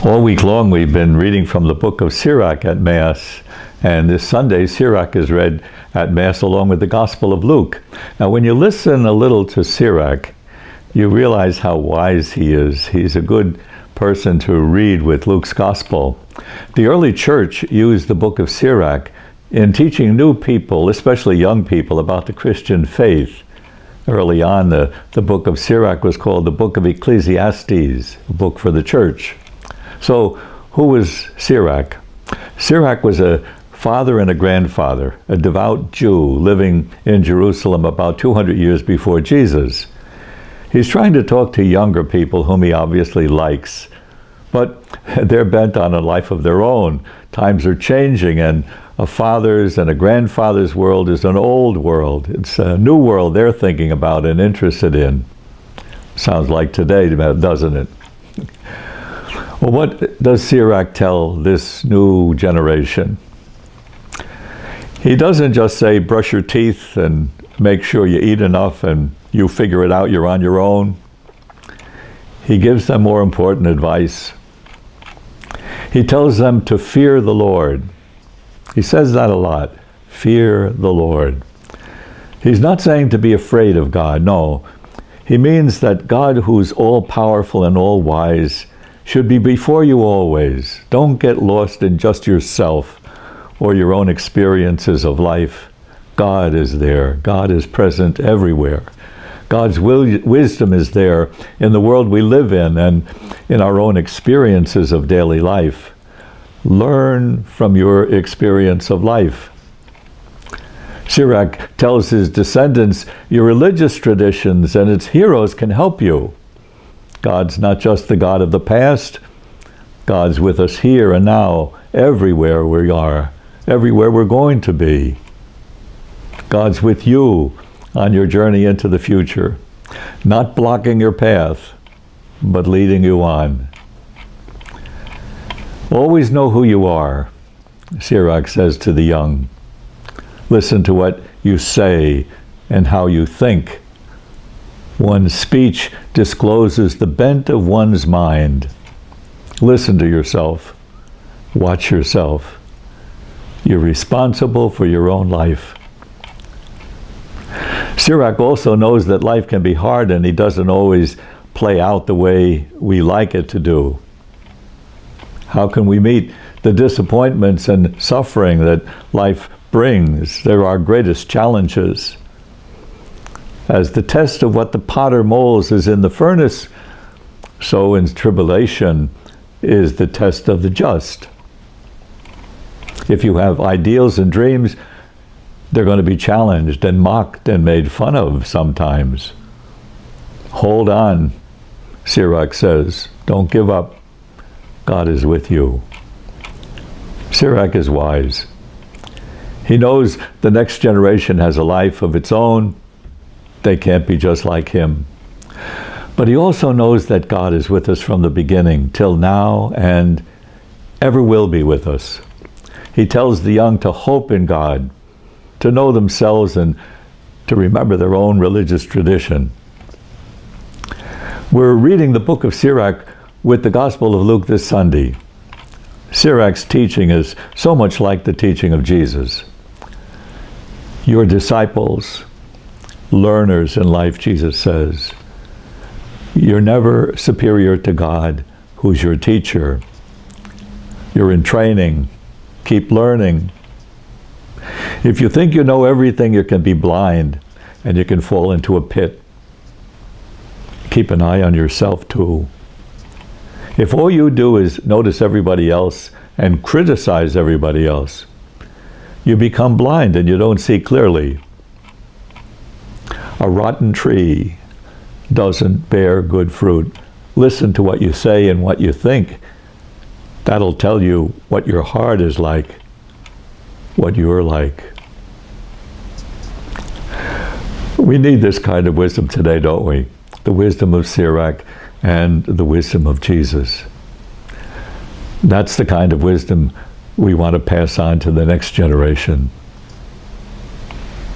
All week long we've been reading from the book of Sirach at Mass, and this Sunday Sirach is read at Mass along with the Gospel of Luke. Now when you listen a little to Sirach, you realize how wise he is. He's a good person to read with Luke's Gospel. The early church used the book of Sirach in teaching new people, especially young people, about the Christian faith. Early on, the book of Sirach was called the book of Ecclesiastes, a book for the church. So, who was Sirach? Sirach was a father and a grandfather, a devout Jew living in Jerusalem about 200 years before Jesus. He's trying to talk to younger people whom he obviously likes, but they're bent on a life of their own. Times are changing, and a father's and a grandfather's world is an old world. It's a new world they're thinking about and interested in. Sounds like today, doesn't it? Well, what does Sirach tell this new generation? He doesn't just say, brush your teeth and make sure you eat enough and you figure it out, you're on your own. He gives them more important advice. He tells them to fear the Lord. He says that a lot, fear the Lord. He's not saying to be afraid of God, no. He means that God, who's all-powerful and all-wise, should be before you always. Don't get lost in just yourself or your own experiences of life. God is there. God is present everywhere. God's wisdom is there in the world we live in and in our own experiences of daily life. Learn from your experience of life. Sirach tells his descendants, your religious traditions and its heroes can help you. God's not just the God of the past. God's with us here and now, everywhere we are, everywhere we're going to be. God's with you on your journey into the future, not blocking your path, but leading you on. Always know who you are, Sirach says to the young. Listen to what you say and how you think. One's speech discloses the bent of one's mind. Listen to yourself. Watch yourself. You're responsible for your own life. Sirach also knows that life can be hard and he doesn't always play out the way we like it to do. How can we meet the disappointments and suffering that life brings? They're our greatest challenges. As the test of what the potter molds is in the furnace, so in tribulation is the test of the just. If you have ideals and dreams, they're going to be challenged and mocked and made fun of sometimes. Hold on, Sirach says. Don't give up. God is with you. Sirach is wise. He knows the next generation has a life of its own. They can't be just like him. But he also knows that God is with us from the beginning till now and ever will be with us. He tells the young to hope in God, to know themselves and to remember their own religious tradition. We're reading the book of Sirach with the Gospel of Luke this Sunday. Sirach's teaching is so much like the teaching of Jesus. Your disciples, learners in life, Jesus says. You're never superior to God, who's your teacher. You're in training. Keep learning. If you think you know everything, you can be blind and you can fall into a pit. Keep an eye on yourself too. If all you do is notice everybody else and criticize everybody else, you become blind and you don't see clearly. A rotten tree doesn't bear good fruit. Listen to what you say and what you think. That'll tell you what your heart is like, what you're like. We need this kind of wisdom today, don't we? The wisdom of Sirach and the wisdom of Jesus. That's the kind of wisdom we want to pass on to the next generation.